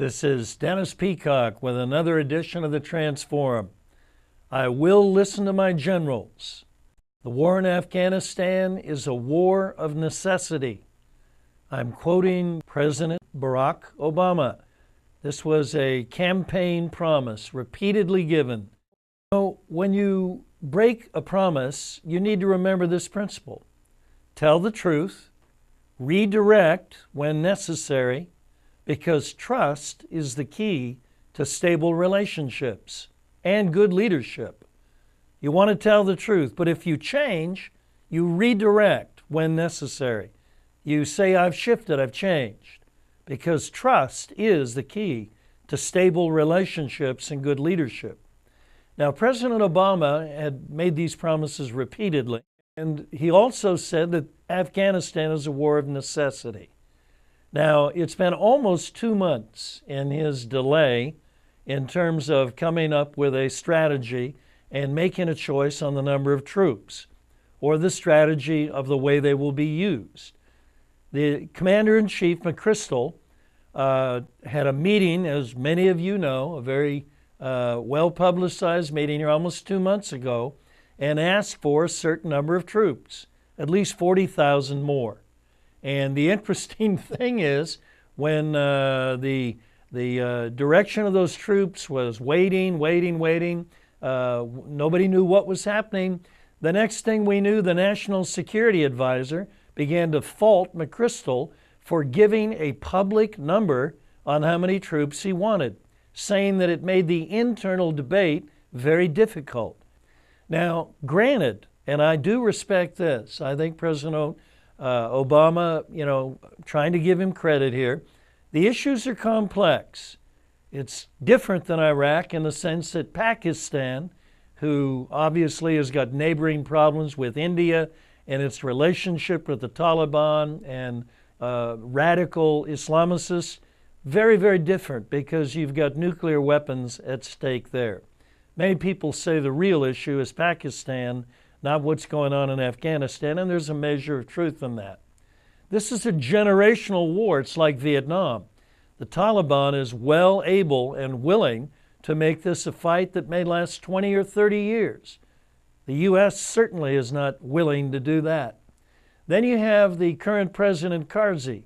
This is Dennis Peacock with another edition of the Transforum. I will listen to my generals. The war in Afghanistan is a war of necessity. I'm quoting President Barack Obama. This was a campaign promise repeatedly given. When you break a promise, you need to remember this principle. Tell the truth, redirect when necessary, because trust is the key to stable relationships and good leadership. You want to tell the truth, but if you change, you redirect when necessary. You say, I've shifted, I've changed, because trust is the key to stable relationships and good leadership. Now, President Obama had made these promises repeatedly, and he also said that Afghanistan is a war of necessity. Now, it's been almost 2 months in his delay in terms of coming up with a strategy and making a choice on the number of troops or the strategy of the way they will be used. The Commander-in-Chief, McChrystal, had a meeting, as many of you know, a very well-publicized meeting here almost 2 months ago, and asked for a certain number of troops, at least 40,000 more. And the interesting thing is, when the direction of those troops was waiting, nobody knew what was happening. The next thing we knew, the National Security Advisor began to fault McChrystal for giving a public number on how many troops he wanted, saying that it made the internal debate very difficult. Now, granted, and I do respect this, I think President Obama, trying to give him credit here, the issues are complex. It's different than Iraq in the sense that Pakistan, who obviously has got neighboring problems with India and its relationship with the Taliban and radical Islamicists, very, very different because you've got nuclear weapons at stake there. Many people say the real issue is Pakistan, not what's going on in Afghanistan, and there's a measure of truth in that. This is a generational war. It's like Vietnam. The Taliban is well able and willing to make this a fight that may last 20 or 30 years. The U.S. certainly is not willing to do that. Then you have the current President Karzai,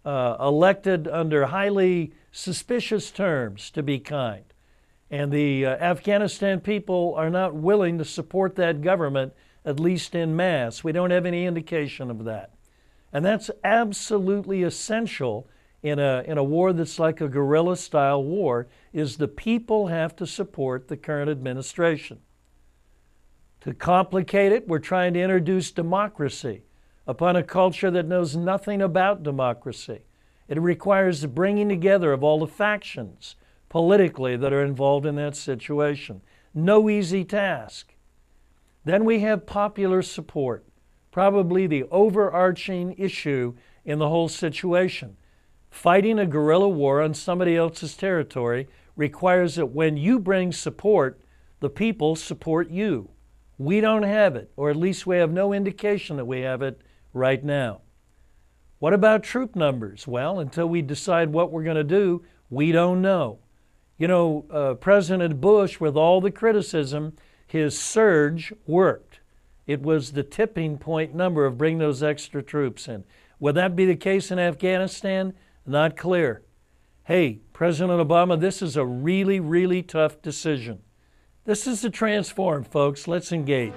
elected under highly suspicious terms, to be kind. And the Afghanistan people are not willing to support that government, at least en masse. We don't have any indication of that. And that's absolutely essential in a war that's like a guerrilla-style war, is the people have to support the current administration. To complicate it, we're trying to introduce democracy upon a culture that knows nothing about democracy. It requires the bringing together of all the factions politically that are involved in that situation. No easy task. Then we have popular support, probably the overarching issue in the whole situation. Fighting a guerrilla war on somebody else's territory requires that when you bring support, the people support you. We don't have it, or at least we have no indication that we have it right now. What about troop numbers? Well, until we decide what we're going to do, we don't know. President Bush, with all the criticism, his surge worked. It was the tipping point number of bringing those extra troops in. Will that be the case in Afghanistan? Not clear. Hey, President Obama, this is a really, really tough decision. This is the Transforum, folks. Let's engage.